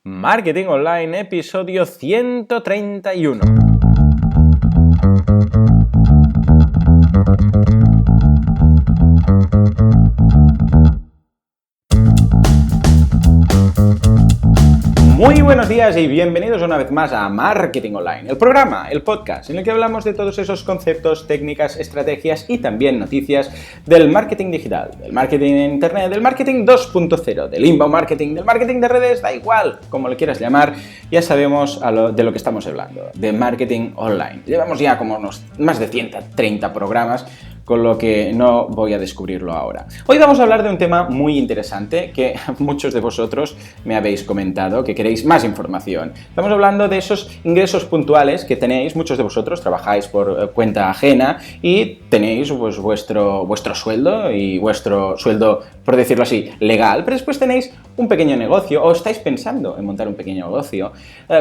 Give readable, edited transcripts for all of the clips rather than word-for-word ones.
Marketing Online, episodio 131. Muy buenos días y bienvenidos una vez más a Marketing Online, el programa, el podcast, en el que hablamos de todos esos conceptos, técnicas, estrategias y también noticias del marketing digital, del marketing en internet, del marketing 2.0, del inbound marketing, del marketing de redes, da igual, como le quieras llamar, ya sabemos de lo que estamos hablando, de marketing online. Llevamos ya como unos más de 130 programas, con lo que no voy a descubrirlo ahora. Hoy vamos a hablar de un tema muy interesante que muchos de vosotros me habéis comentado que queréis más información. Estamos hablando de esos ingresos puntuales que tenéis, muchos de vosotros trabajáis por cuenta ajena y tenéis pues, vuestro sueldo y vuestro sueldo, por decirlo así, legal, pero después tenéis un pequeño negocio o estáis pensando en montar un pequeño negocio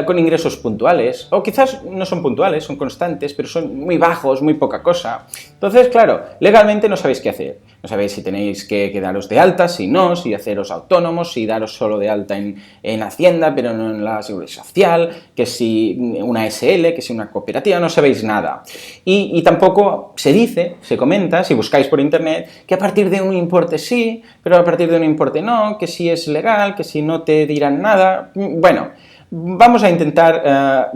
con ingresos puntuales o quizás no son puntuales, son constantes, pero son muy bajos, muy poca cosa. Entonces, claro, legalmente no sabéis qué hacer. No sabéis si tenéis que daros de alta, si no, si haceros autónomos, si daros solo de alta en Hacienda, pero no en la Seguridad Social, que si una SL, que si una cooperativa, no sabéis nada. Y tampoco se comenta, si buscáis por internet, que a partir de un importe sí, pero a partir de un importe no, que si es legal, que si no te dirán nada. Bueno, vamos a intentar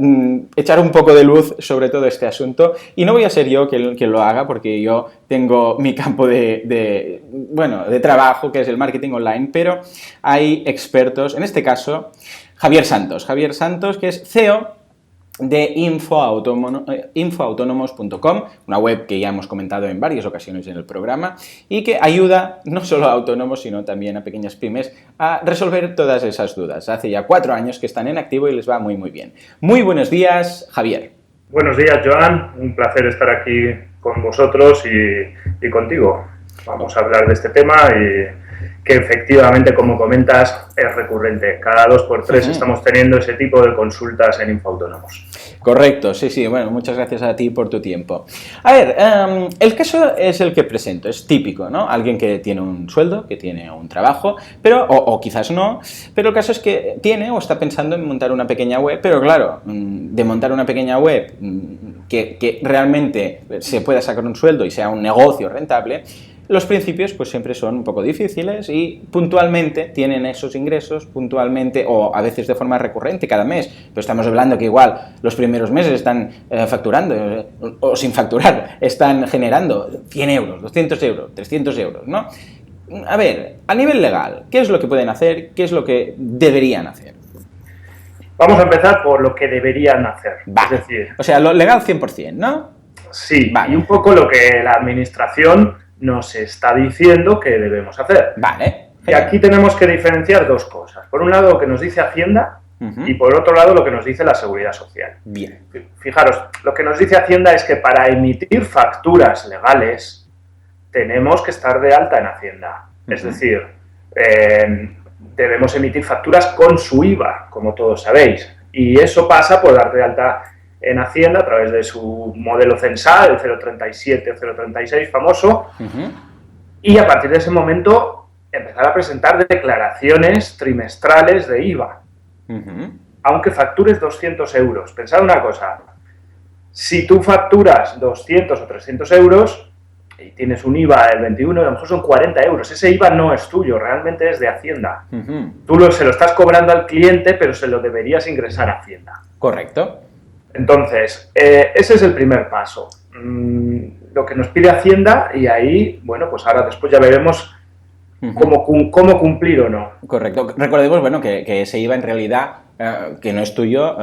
echar un poco de luz sobre todo este asunto y no voy a ser yo quien lo haga porque yo tengo mi campo de trabajo que es el marketing online, pero hay expertos, en este caso Javier Santos, que es CEO de infoautónomos.com, una web que ya hemos comentado en varias ocasiones en el programa y que ayuda no solo a autónomos sino también a pequeñas pymes a resolver todas esas dudas. Hace ya 4 años que están en activo y les va muy bien. Muy buenos días, Javier. Buenos días, Joan. Un placer estar aquí con vosotros y contigo. Vamos a hablar de este tema y que efectivamente, como comentas, es recurrente. Cada 2x3 estamos teniendo ese tipo de consultas en Infoautónomos. Correcto, sí. Bueno, muchas gracias a ti por tu tiempo. A ver, el caso es el que presento, es típico, ¿no? Alguien que tiene un sueldo, que tiene un trabajo, pero o quizás no, pero el caso es que tiene o está pensando en montar una pequeña web, pero claro, de montar una pequeña web que realmente se pueda sacar un sueldo y sea un negocio rentable, los principios pues siempre son un poco difíciles y puntualmente tienen esos ingresos, puntualmente o a veces de forma recurrente cada mes, pero estamos hablando que igual los primeros meses están facturando o sin facturar, están generando 100 euros, 200 euros, 300 euros, ¿no? A ver, a nivel legal, ¿qué es lo que pueden hacer? ¿Qué es lo que deberían hacer? Vamos a empezar por lo que deberían hacer. Vale. Es decir, o sea, lo legal 100%, ¿no? Sí, vale. Y un poco lo que la administración nos está diciendo que debemos hacer. Vale. Y aquí tenemos que diferenciar dos cosas. Por un lado, lo que nos dice Hacienda y por otro lado, lo que nos dice la Seguridad Social. Bien. Fijaros, lo que nos dice Hacienda es que para emitir facturas legales tenemos que estar de alta en Hacienda. Es decir, debemos emitir facturas con su IVA, como todos sabéis. Y eso pasa por dar de alta en Hacienda a través de su modelo censal, el 037 o 036 famoso, y a partir de ese momento empezar a presentar declaraciones trimestrales de IVA, aunque factures 200 euros. Pensad una cosa, si tú facturas 200 o 300 euros y tienes un IVA del 21, a lo mejor son 40 euros, ese IVA no es tuyo, realmente es de Hacienda. Tú se lo estás cobrando al cliente, pero se lo deberías ingresar a Hacienda. Correcto. Entonces, ese es el primer paso. Lo que nos pide Hacienda y ahí, bueno, pues ahora después ya veremos cómo cumplir o no. Correcto. Recordemos, bueno, que ese IVA en realidad, que no es tuyo,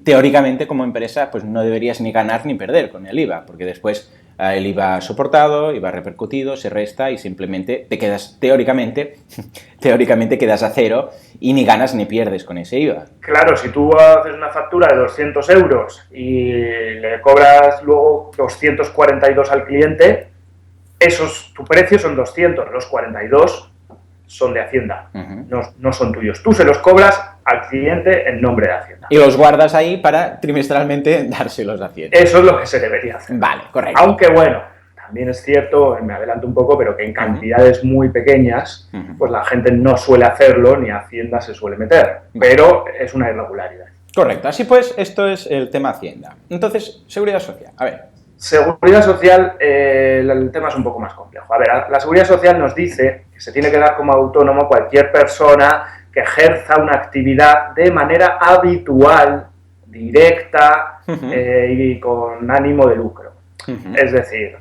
teóricamente como empresa, pues no deberías ni ganar ni perder con el IVA, porque después el IVA soportado, IVA repercutido, se resta y simplemente te quedas, teóricamente quedas a cero y ni ganas ni pierdes con ese IVA. Claro, si tú haces una factura de 200 euros y le cobras luego 242 al cliente, tu precio son 200, los 42 son de Hacienda, no son tuyos. Tú se los cobras al cliente en nombre de Hacienda. Y los guardas ahí para trimestralmente dárselos a Hacienda. Eso es lo que se debería hacer. Vale, correcto. Aunque bueno, también es cierto, me adelanto un poco, pero que en cantidades muy pequeñas, pues la gente no suele hacerlo ni Hacienda se suele meter, pero es una irregularidad. Correcto, así pues, esto es el tema Hacienda. Entonces, Seguridad Social, a ver. Seguridad Social, el tema es un poco más complejo. A ver, la Seguridad Social nos dice que se tiene que dar como autónomo cualquier persona que ejerza una actividad de manera habitual, directa y con ánimo de lucro. Es decir,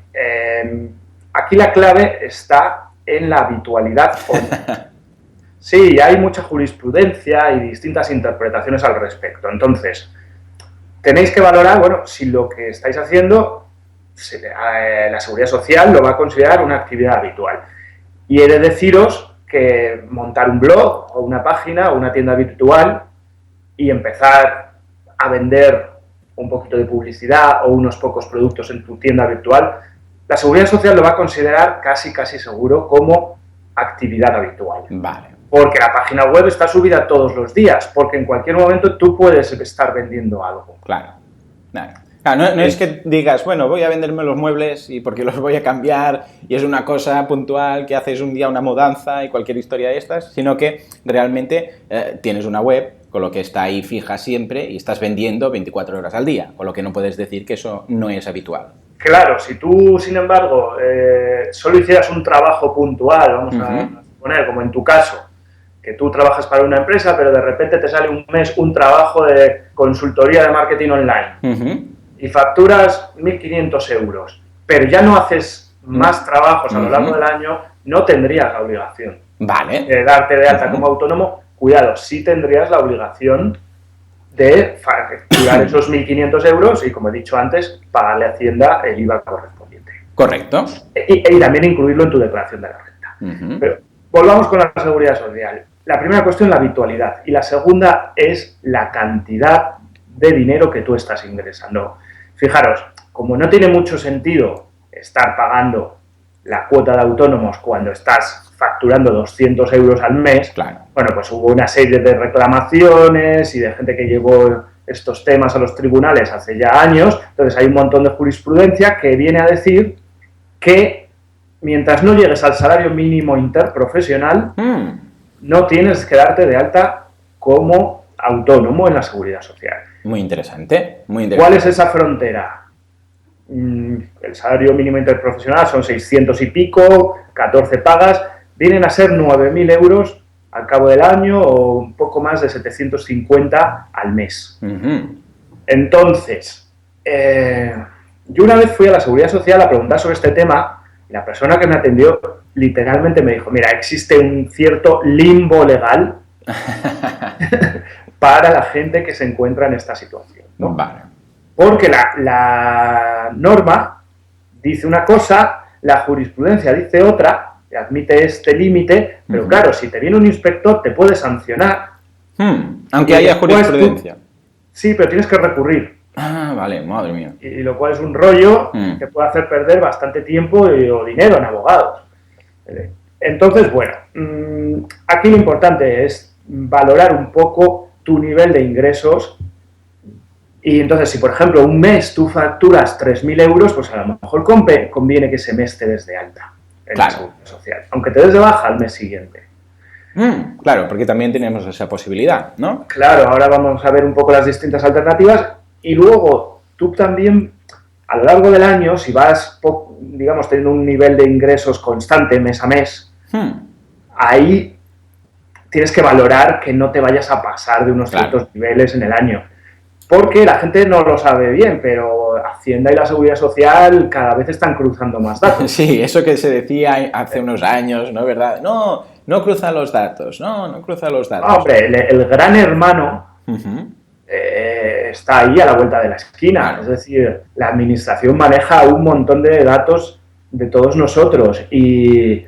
aquí la clave está en la habitualidad o no. Sí, hay mucha jurisprudencia y distintas interpretaciones al respecto. Entonces, tenéis que valorar, bueno, si lo que estáis haciendo, la Seguridad Social lo va a considerar una actividad habitual. Y he de deciros que montar un blog o una página o una tienda virtual y empezar a vender un poquito de publicidad o unos pocos productos en tu tienda virtual, la Seguridad Social lo va a considerar casi seguro como actividad habitual. Vale. Porque la página web está subida todos los días, porque en cualquier momento tú puedes estar vendiendo algo. Claro. No es que digas, bueno, voy a venderme los muebles y porque los voy a cambiar y es una cosa puntual que haces un día una mudanza y cualquier historia de estas, sino que realmente tienes una web con lo que está ahí fija siempre y estás vendiendo 24 horas al día, con lo que no puedes decir que eso no es habitual. Claro, si tú, sin embargo, solo hicieras un trabajo puntual, vamos a suponer, como en tu caso, que tú trabajas para una empresa, pero de repente te sale un mes un trabajo de consultoría de marketing online y facturas 1.500 euros, pero ya no haces más trabajos a lo largo del año, no tendrías la obligación de darte de alta como autónomo. Cuidado, sí tendrías la obligación de facturar esos 1.500 euros y, como he dicho antes, pagarle a Hacienda el IVA correspondiente. Correcto. Y también incluirlo en tu declaración de la renta. Pero volvamos con la Seguridad Social. La primera cuestión, la habitualidad. Y la segunda es la cantidad de dinero que tú estás ingresando. Fijaros, como no tiene mucho sentido estar pagando la cuota de autónomos cuando estás facturando 200 euros al mes, claro. Bueno, pues hubo una serie de reclamaciones y de gente que llevó estos temas a los tribunales hace ya años. Entonces hay un montón de jurisprudencia que viene a decir que mientras no llegues al salario mínimo interprofesional, no tienes que darte de alta como autónomo en la Seguridad Social. Muy interesante, muy interesante. ¿Cuál es esa frontera? El salario mínimo interprofesional son 600 y pico, 14 pagas, vienen a ser 9.000 euros al cabo del año o un poco más de 750 al mes. Entonces, yo una vez fui a la Seguridad Social a preguntar sobre este tema y la persona que me atendió literalmente me dijo, mira, existe un cierto limbo legal para la gente que se encuentra en esta situación, ¿no? Vale. Porque la norma dice una cosa, la jurisprudencia dice otra, que admite este límite, pero claro, si te viene un inspector te puede sancionar. Aunque haya jurisprudencia. Sí, pero tienes que recurrir. Ah, vale, madre mía. Y lo cual es un rollo que puede hacer perder bastante tiempo o dinero en abogados. Entonces, bueno, aquí lo importante es valorar un poco tu nivel de ingresos. Y entonces, si por ejemplo un mes tú facturas 3.000 euros, pues a lo mejor conviene que ese mes te des de alta en la Seguridad Social, aunque te des de baja al mes siguiente. Claro, porque también tenemos esa posibilidad, ¿no? Claro, ahora vamos a ver un poco las distintas alternativas y luego tú también, a lo largo del año, si vas, digamos, teniendo un nivel de ingresos constante mes a mes, ahí tienes que valorar que no te vayas a pasar de unos ciertos niveles en el año. Porque la gente no lo sabe bien, pero Hacienda y la Seguridad Social cada vez están cruzando más datos. Sí, eso que se decía hace unos años, ¿no? ¿Verdad? No cruza los datos, no cruza los datos. Hombre, el gran hermano está ahí a la vuelta de la esquina. Claro. Es decir, la administración maneja un montón de datos de todos nosotros y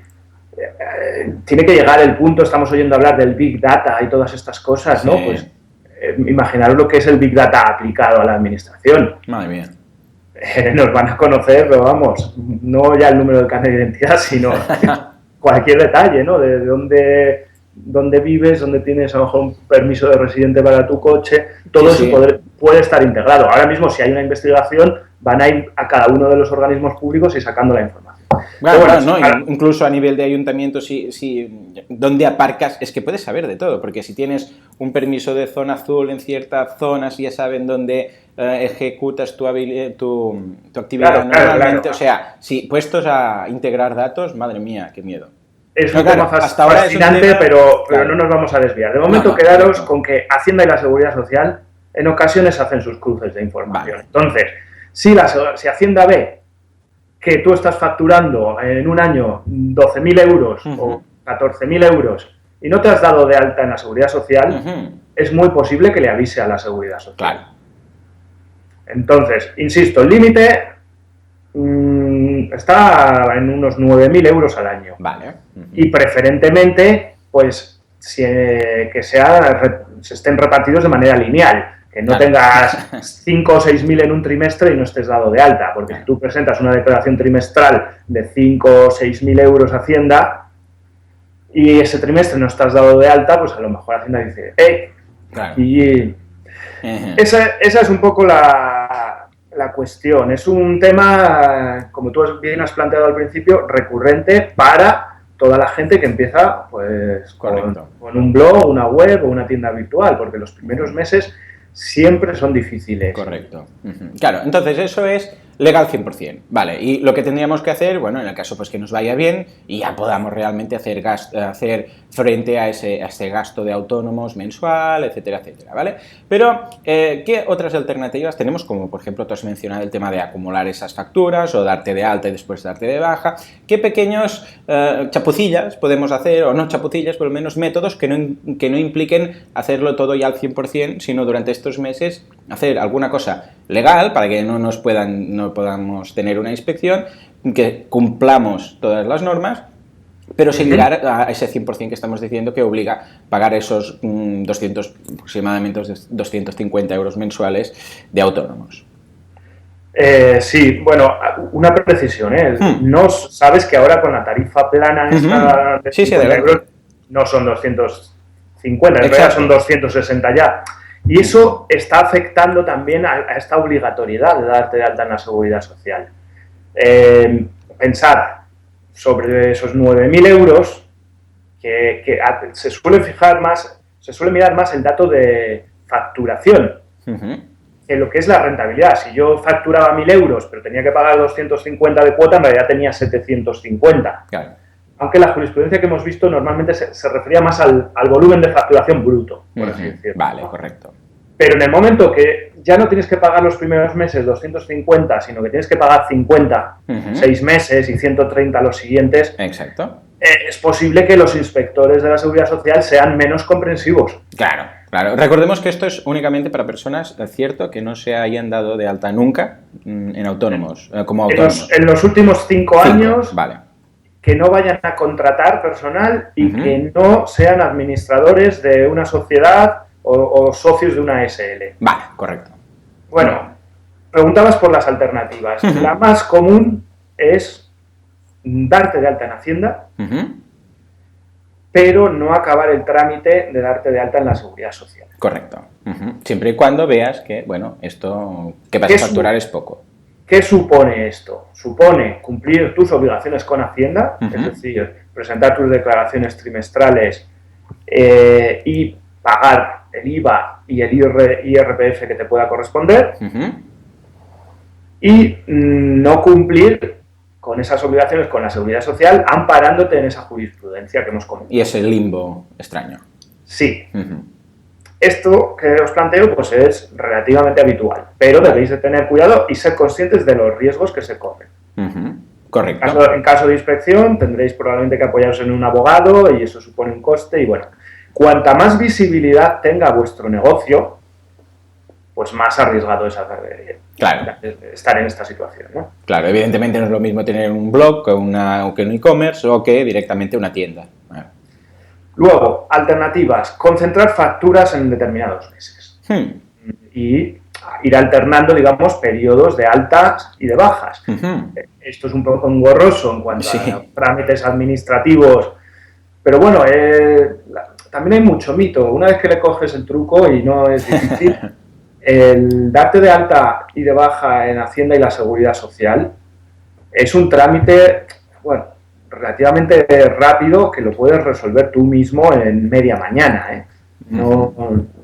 tiene que llegar el punto, estamos oyendo hablar del Big Data y todas estas cosas, ¿no? Pues imaginaros lo que es el Big Data aplicado a la administración. Madre mía. Nos van a conocer, pero vamos, no ya el número del carnet de identidad, sino cualquier detalle, ¿no? De dónde vives, dónde tienes a lo mejor un permiso de residente para tu coche, todo eso puede estar integrado. Ahora mismo, si hay una investigación, van a ir a cada uno de los organismos públicos y sacando la información. Bueno, no, incluso a nivel de ayuntamiento, donde aparcas, es que puedes saber de todo, porque si tienes un permiso de zona azul en ciertas zonas, ya saben dónde ejecutas tu actividad normalmente. Claro. O sea, si puestos a integrar datos, madre mía, qué miedo. Es un tema fascinante, pero no nos vamos a desviar. De momento, quedaros con que Hacienda y la Seguridad Social en ocasiones hacen sus cruces de información. Vale. Entonces, si Hacienda ve que tú estás facturando en un año 12.000 euros o 14.000 euros y no te has dado de alta en la Seguridad Social, es muy posible que le avise a la Seguridad Social. Claro. Entonces, insisto, el límite está en unos 9.000 euros al año. Vale. Y preferentemente, pues, que se estén repartidos de manera lineal. Que no tengas 5 o 6.000 en un trimestre y no estés dado de alta, porque si tú presentas una declaración trimestral de 5 o 6.000 euros a Hacienda y ese trimestre no estás dado de alta, pues a lo mejor Hacienda dice, claro. Y esa es un poco la cuestión. Es un tema, como tú bien has planteado al principio, recurrente para toda la gente que empieza pues con un blog, una web o una tienda virtual, porque los primeros meses siempre son difíciles. Correcto. Claro, entonces eso es legal 100%. Vale, y lo que tendríamos que hacer, bueno, en el caso pues que nos vaya bien y ya podamos realmente hacer frente a ese gasto de autónomos mensual, etcétera, etcétera, ¿vale? Pero, ¿qué otras alternativas tenemos? Como, por ejemplo, tú has mencionado el tema de acumular esas facturas o darte de alta y después darte de baja. ¿Qué pequeños chapucillas podemos hacer, o no chapucillas, por lo menos métodos que no impliquen hacerlo todo ya al 100%, sino durante estos meses hacer alguna cosa legal para que no podamos tener una inspección, que cumplamos todas las normas, pero sin llegar a ese 100% que estamos diciendo que obliga a pagar esos aproximadamente 250 euros mensuales de autónomos? Sí, bueno, una precisión, No sabes que ahora con la tarifa plana esta de 50 euros no son 250, en realidad son 260 ya. Y eso está afectando también a esta obligatoriedad de darte de alta en la Seguridad Social. Pensar sobre esos 9.000 euros, que se suele mirar más el dato de facturación que lo que es la rentabilidad. Si yo facturaba 1.000 euros, pero tenía que pagar 250 de cuota, en realidad tenía 750. Claro. Aunque la jurisprudencia que hemos visto normalmente se refería más al volumen de facturación bruto, por así decirlo. Vale, correcto. Pero en el momento que ya no tienes que pagar los primeros meses 250, sino que tienes que pagar 50, 6 meses y 130 los siguientes, exacto, es posible que los inspectores de la Seguridad Social sean menos comprensivos. Claro. Recordemos que esto es únicamente para personas, es cierto, que no se hayan dado de alta nunca en autónomos, como autónomos. En los últimos 5 años, vale, que no vayan a contratar personal y que no sean administradores de una sociedad o socios de una SL. Vale, correcto. Bueno, preguntabas por las alternativas. La más común es darte de alta en Hacienda, pero no acabar el trámite de darte de alta en la Seguridad Social. Correcto. Siempre y cuando veas que, bueno, esto que vas a facturar es poco. ¿Qué supone esto? Supone cumplir tus obligaciones con Hacienda, es decir, presentar tus declaraciones trimestrales y pagar el IVA y el IRPF que te pueda corresponder, y no cumplir con esas obligaciones con la Seguridad Social, amparándote en esa jurisprudencia que hemos comentado. Y ese limbo extraño. Sí. Esto que os planteo pues es relativamente habitual, pero debéis de tener cuidado y ser conscientes de los riesgos que se corren. Correcto. En caso de inspección tendréis probablemente que apoyaros en un abogado y eso supone un coste y bueno, cuanta más visibilidad tenga vuestro negocio, pues más arriesgado es estar en esta situación, ¿no? Claro, evidentemente no es lo mismo tener un blog que un e-commerce o que directamente una tienda. Luego, alternativas, concentrar facturas en determinados meses y ir alternando, digamos, periodos de altas y de bajas. Esto es un poco engorroso en cuanto a trámites administrativos, pero bueno, también hay mucho mito. Una vez que le coges el truco y no es difícil, el darte de alta y de baja en Hacienda y la Seguridad Social es un trámite, bueno, relativamente rápido que lo puedes resolver tú mismo en media mañana, ¿eh? No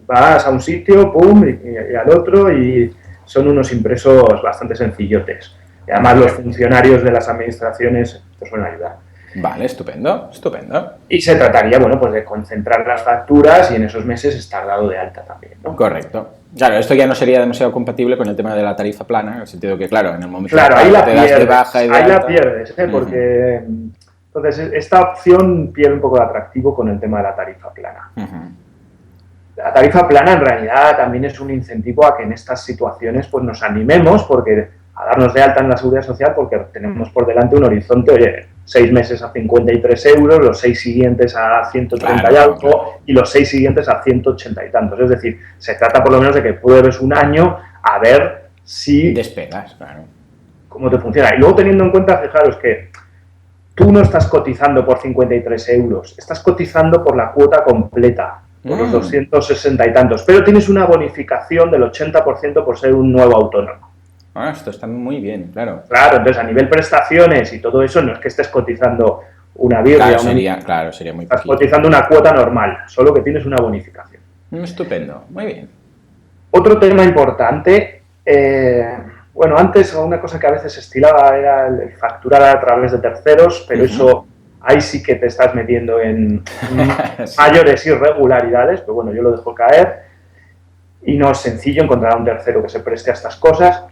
vas a un sitio, pum, y al otro, y son unos impresos bastante sencillotes. Y además los funcionarios de las administraciones te suelen ayudar. Vale, estupendo, estupendo. Y se trataría, bueno, pues de concentrar las facturas y en esos meses estar dado de alta también, ¿no? Correcto. Claro, esto ya no sería demasiado compatible con el tema de la tarifa plana, en el sentido que, claro, en el momento claro, ahí la te pierdes, das de baja y de ahí alta, la pierdes, ¿eh? Porque entonces esta opción pierde un poco de atractivo con el tema de la tarifa plana. La tarifa plana en realidad también es un incentivo a que en estas situaciones pues nos animemos a darnos de alta en la Seguridad Social, porque tenemos por delante un horizonte, oye, 6 meses a 53 euros, los 6 siguientes a 130 y algo, y los 6 siguientes a 180 y tantos. Es decir, se trata por lo menos de que pruebes un año a ver si... despegas, claro. Cómo te funciona. Y luego teniendo en cuenta, fijaros que tú no estás cotizando por 53 euros, estás cotizando por la cuota completa, por los 260 y tantos, pero tienes una bonificación del 80% por ser un nuevo autónomo. Ah, esto está muy bien, claro. Claro, entonces a nivel prestaciones y todo eso, no es que estés cotizando una birria. Claro, sería muy estás poquito. cotizando una cuota normal, solo que tienes una bonificación. Estupendo, muy bien. Otro tema importante, bueno, antes una cosa que a veces se estilaba era el facturar a través de terceros, pero eso ahí sí que te estás metiendo en sí. mayores irregularidades, pero bueno, yo lo dejo caer y no es sencillo encontrar a un tercero que se preste a estas cosas.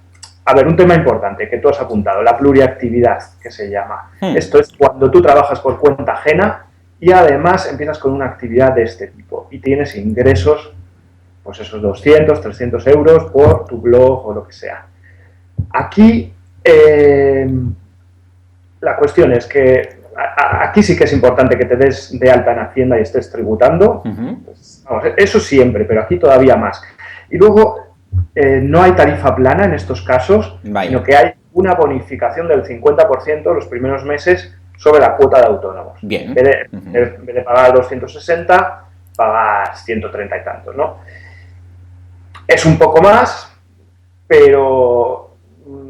A ver, un tema importante que tú has apuntado, la pluriactividad, que se llama. Esto es cuando tú trabajas por cuenta ajena y además empiezas con una actividad de este tipo y tienes ingresos, pues esos 200, 300 euros por tu blog o lo que sea. Aquí la cuestión es que aquí sí que es importante que te des de alta en Hacienda y estés tributando. Pues, vamos, eso siempre, pero aquí todavía más. Y luego no hay tarifa plana en estos casos, sino que hay una bonificación del 50% los primeros meses sobre la cuota de autónomos. Bien. En vez de pagar 260, pagas 130 y tantos, ¿no? Es un poco más, pero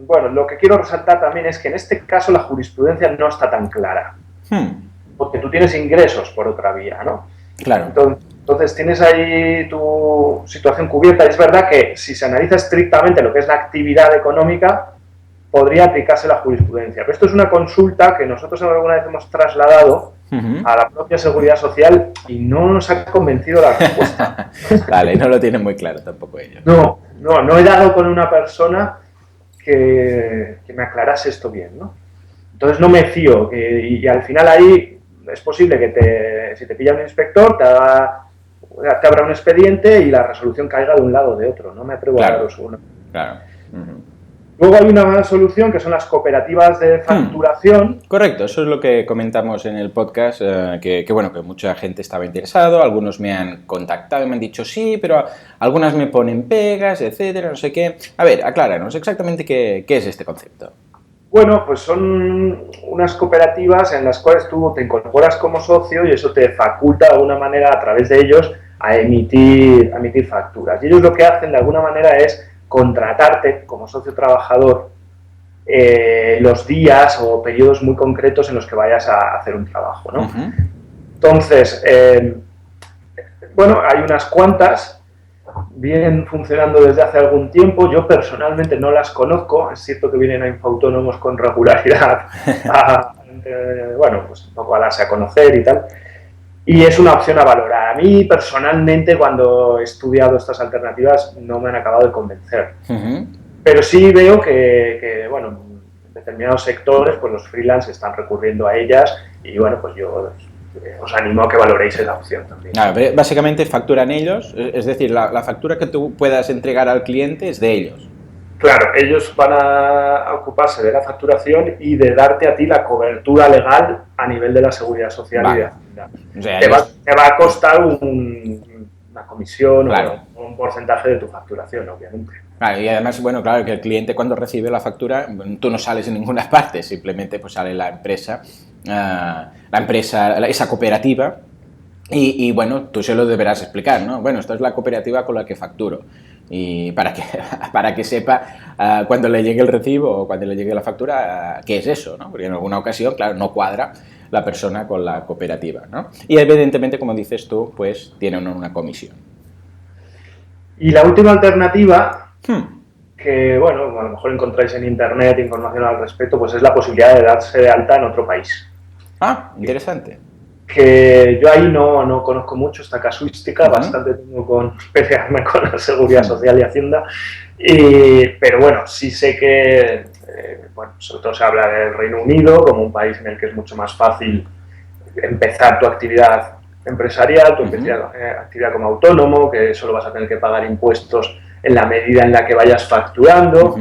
bueno, lo que quiero resaltar también es que en este caso la jurisprudencia no está tan clara, porque tú tienes ingresos por otra vía, ¿no? Claro. Entonces tienes ahí tu situación cubierta. Es verdad que si se analiza estrictamente lo que es la actividad económica, podría aplicarse la jurisprudencia. Pero esto es una consulta que nosotros alguna vez hemos trasladado a la propia Seguridad Social y no nos ha convencido la respuesta. Vale, no lo tienen muy claro tampoco ellos. No he dado con una persona que me aclarase esto bien, ¿no? Entonces no me fío y al final ahí es posible que si te pilla un inspector te abra un expediente y la resolución caiga de un lado o de otro. No me atrevo a daros una. Claro. Luego hay una solución que son las cooperativas de facturación. Correcto, eso es lo que comentamos en el podcast, que bueno, que mucha gente estaba interesado, algunos me han contactado y me han dicho sí, pero algunas me ponen pegas, etcétera, no sé qué. A ver, acláranos exactamente qué es este concepto. Bueno, pues son unas cooperativas en las cuales tú te incorporas como socio y eso te faculta de alguna manera a través de ellos a emitir facturas. Y ellos lo que hacen de alguna manera es contratarte como socio trabajador los días o periodos muy concretos en los que vayas a hacer un trabajo, ¿no? Entonces, bueno, hay unas cuantas, vienen funcionando desde hace algún tiempo. Yo personalmente no las conozco, es cierto que vienen a infoautónomos con regularidad bueno, pues un poco a darse a conocer y tal. Y es una opción a valorar. A mí, personalmente, cuando he estudiado estas alternativas, no me han acabado de convencer. Pero sí veo que, bueno, en determinados sectores, pues los freelance están recurriendo a ellas y, bueno, pues yo os animo a que valoréis esa opción también. Claro, pero básicamente facturan ellos, es decir, la factura que tú puedas entregar al cliente es de ellos. Claro, ellos van a ocuparse de la facturación y de darte a ti la cobertura legal a nivel de la Seguridad Social y de Hacienda. O sea, te va a costar una comisión o un porcentaje de tu facturación, obviamente. Claro, y además, bueno, claro, que el cliente cuando recibe la factura, tú no sales en ninguna parte, simplemente pues sale la empresa, esa cooperativa, Y bueno, tú se lo deberás explicar, ¿no? Bueno, esto es la cooperativa con la que facturo. Y para que sepa cuando le llegue el recibo o cuando le llegue la factura, qué es eso, ¿no? Porque en alguna ocasión, claro, no cuadra la persona con la cooperativa, ¿no? Y evidentemente, como dices tú, pues tienen una comisión. Y la última alternativa, que bueno, a lo mejor encontráis en internet información al respecto, pues es la posibilidad de darse de alta en otro país. Ah, interesante. Que yo ahí no conozco mucho esta casuística, bastante tengo con pelearme con la Seguridad Social y Hacienda, pero bueno, sí sé que, bueno, sobre todo se habla del Reino Unido como un país en el que es mucho más fácil empezar tu actividad empresarial, tu actividad como autónomo, que solo vas a tener que pagar impuestos en la medida en la que vayas facturando.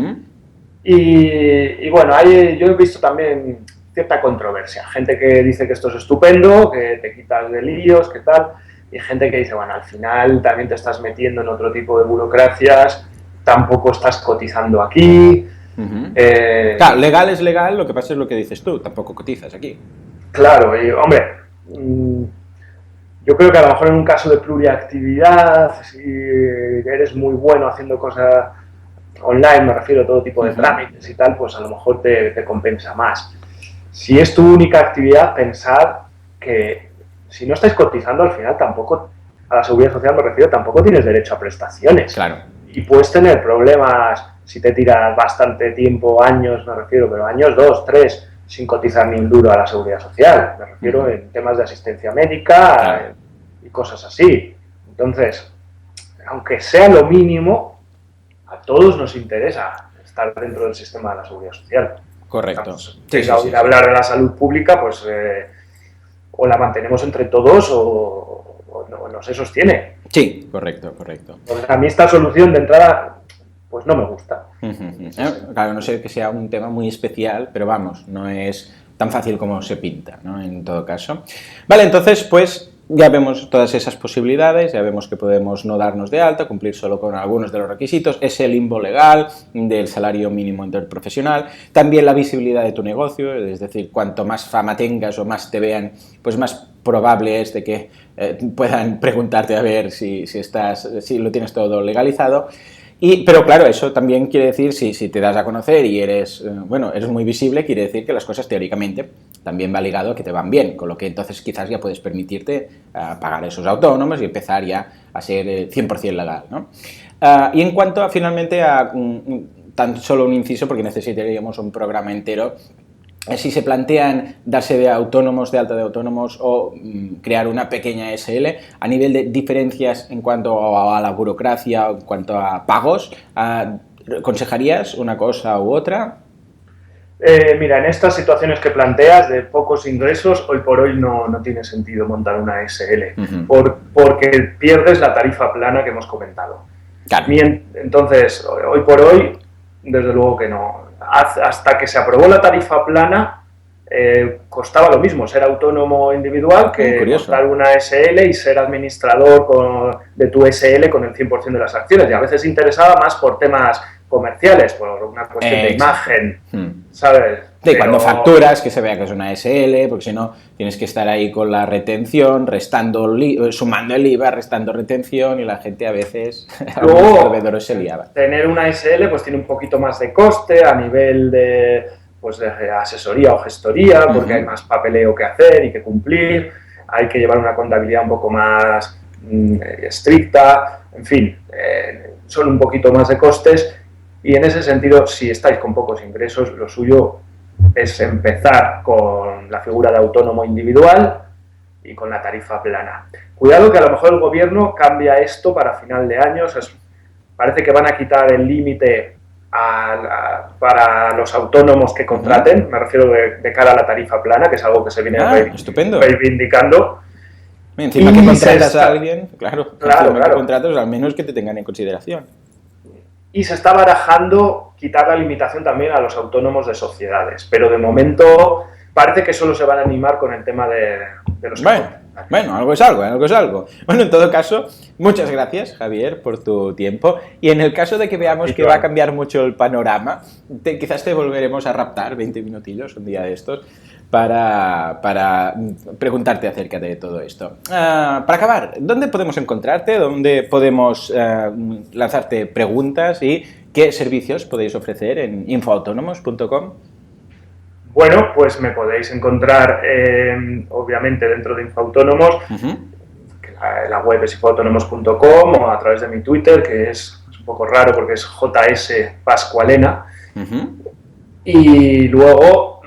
Y bueno, yo he visto también cierta controversia. Gente que dice que esto es estupendo, que te quitas de líos, que tal, y gente que dice, bueno, al final también te estás metiendo en otro tipo de burocracias, tampoco estás cotizando aquí. Claro, legal es legal, lo que pasa es lo que dices tú, tampoco cotizas aquí. Claro, y hombre, yo creo que a lo mejor en un caso de pluriactividad, si eres muy bueno haciendo cosas online, me refiero a todo tipo de trámites y tal, pues a lo mejor te compensa más. Si es tu única actividad, pensar que si no estáis cotizando, al final tampoco, a la Seguridad Social me refiero, tampoco tienes derecho a prestaciones. Claro. Y puedes tener problemas si te tiras bastante tiempo, años, me refiero, pero años, 2, 3, sin cotizar ni un duro a la Seguridad Social. Me refiero en temas de asistencia médica y cosas así. Entonces, aunque sea lo mínimo, a todos nos interesa estar dentro del sistema de la Seguridad Social. Correcto. Hablar de la salud pública, pues o la mantenemos entre todos o no se sostiene. Sí, correcto. Pues a mí esta solución de entrada, pues no me gusta. Claro, no sé que sea un tema muy especial, pero vamos, no es tan fácil como se pinta, ¿no? En todo caso. Vale, entonces, pues ya vemos todas esas posibilidades, ya vemos que podemos no darnos de alta, cumplir solo con algunos de los requisitos, ese limbo legal del salario mínimo interprofesional, también la visibilidad de tu negocio, es decir, cuanto más fama tengas o más te vean, pues más probable es de que puedan preguntarte a ver si lo tienes todo legalizado. Pero claro, eso también quiere decir, si te das a conocer y eres muy visible, quiere decir que las cosas teóricamente también va ligado a que te van bien, con lo que entonces quizás ya puedes permitirte pagar a esos autónomos y empezar ya a ser 100% legal, ¿no? Y en cuanto finalmente a tan solo un inciso, porque necesitaríamos un programa entero, si se plantean darse de alta de autónomos o crear una pequeña SL, a nivel de diferencias en cuanto a la burocracia o en cuanto a pagos, ¿aconsejarías una cosa u otra? Mira, en estas situaciones que planteas de pocos ingresos, hoy por hoy no tiene sentido montar una SL, porque pierdes la tarifa plana que hemos comentado. Claro. Entonces, hoy por hoy, desde luego que no. Hasta que se aprobó la tarifa plana, costaba lo mismo ser autónomo individual que montar una SL y ser administrador de tu SL con el 100% de las acciones. Y a veces interesaba más por temas comerciales, por una cuestión de imagen, ¿sabes? Sí, cuando facturas, que se vea que es una SL, porque si no tienes que estar ahí con la retención, sumando el IVA, restando retención, y la gente a veces, algunos proveedores se liaba. Tener una SL pues tiene un poquito más de coste a nivel de asesoría o gestoría, porque hay más papeleo que hacer y que cumplir, hay que llevar una contabilidad un poco más estricta, en fin, son un poquito más de costes. Y en ese sentido, si estáis con pocos ingresos, lo suyo es empezar con la figura de autónomo individual y con la tarifa plana. Cuidado que a lo mejor el gobierno cambia esto para final de año. Parece que van a quitar el límite para los autónomos que contraten, me refiero de cara a la tarifa plana, que es algo que se viene reivindicando. Encima que contratas a alguien, claro. Que contratas, al menos que te tengan en consideración. Y se está barajando quitar la limitación también a los autónomos de sociedades, pero de momento parece que solo se van a animar con el tema de los Bueno, algo es algo, algo es algo. Bueno, en todo caso, muchas gracias, Javier, por tu tiempo. Y en el caso de que veamos que va a cambiar mucho el panorama, quizás te volveremos a raptar 20 minutillos un día de estos para preguntarte acerca de todo esto. Para acabar, ¿dónde podemos encontrarte? ¿Dónde podemos lanzarte preguntas? ¿Y qué servicios podéis ofrecer en infoautónomos.com? Bueno, pues me podéis encontrar, obviamente, dentro de Infoautónomos, que la web es infoautónomos.com, o a través de mi Twitter, que es un poco raro porque es JS Pascualena. Y luego,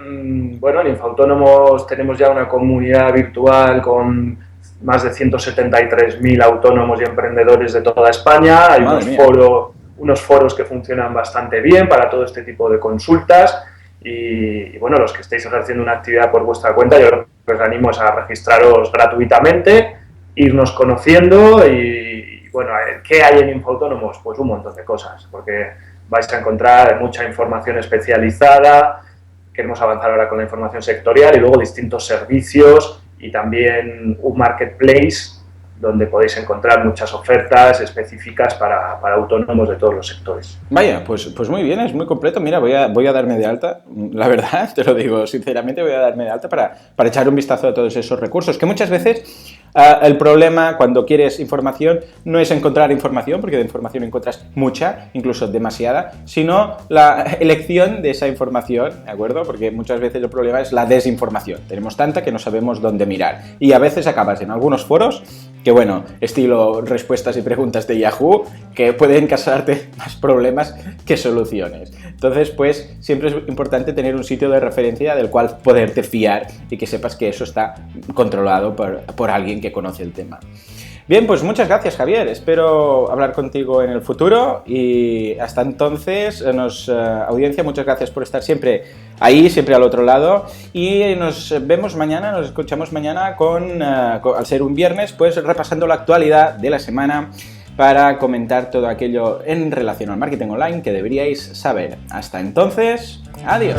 bueno, en Infoautónomos tenemos ya una comunidad virtual con más de 173.000 autónomos y emprendedores de toda España. Hay unos foros que funcionan bastante bien para todo este tipo de consultas. Y bueno, los que estéis ejerciendo una actividad por vuestra cuenta, yo lo que os animo es a registraros gratuitamente, irnos conociendo y bueno, ¿qué hay en Infoautónomos? Pues un montón de cosas, porque vais a encontrar mucha información especializada, queremos avanzar ahora con la información sectorial y luego distintos servicios y también un marketplace donde podéis encontrar muchas ofertas específicas para autónomos de todos los sectores. Vaya, pues muy bien, es muy completo. Mira, voy a darme de alta, la verdad, te lo digo sinceramente, voy a darme de alta para echar un vistazo a todos esos recursos, que muchas veces el problema cuando quieres información no es encontrar información, porque de información encuentras mucha, incluso demasiada, sino la elección de esa información, ¿de acuerdo? Porque muchas veces el problema es la desinformación. Tenemos tanta que no sabemos dónde mirar. Y a veces acabas en algunos foros que, bueno, estilo respuestas y preguntas de Yahoo, que pueden causarte más problemas que soluciones. Entonces, pues, siempre es importante tener un sitio de referencia del cual poderte fiar y que sepas que eso está controlado por alguien que conoce el tema. Bien, pues muchas gracias, Javier. Espero hablar contigo en el futuro y hasta entonces, audiencia, muchas gracias por estar siempre ahí, siempre al otro lado, y nos vemos mañana, nos escuchamos mañana al ser un viernes, pues repasando la actualidad de la semana para comentar todo aquello en relación al marketing online que deberíais saber. Hasta entonces, adiós.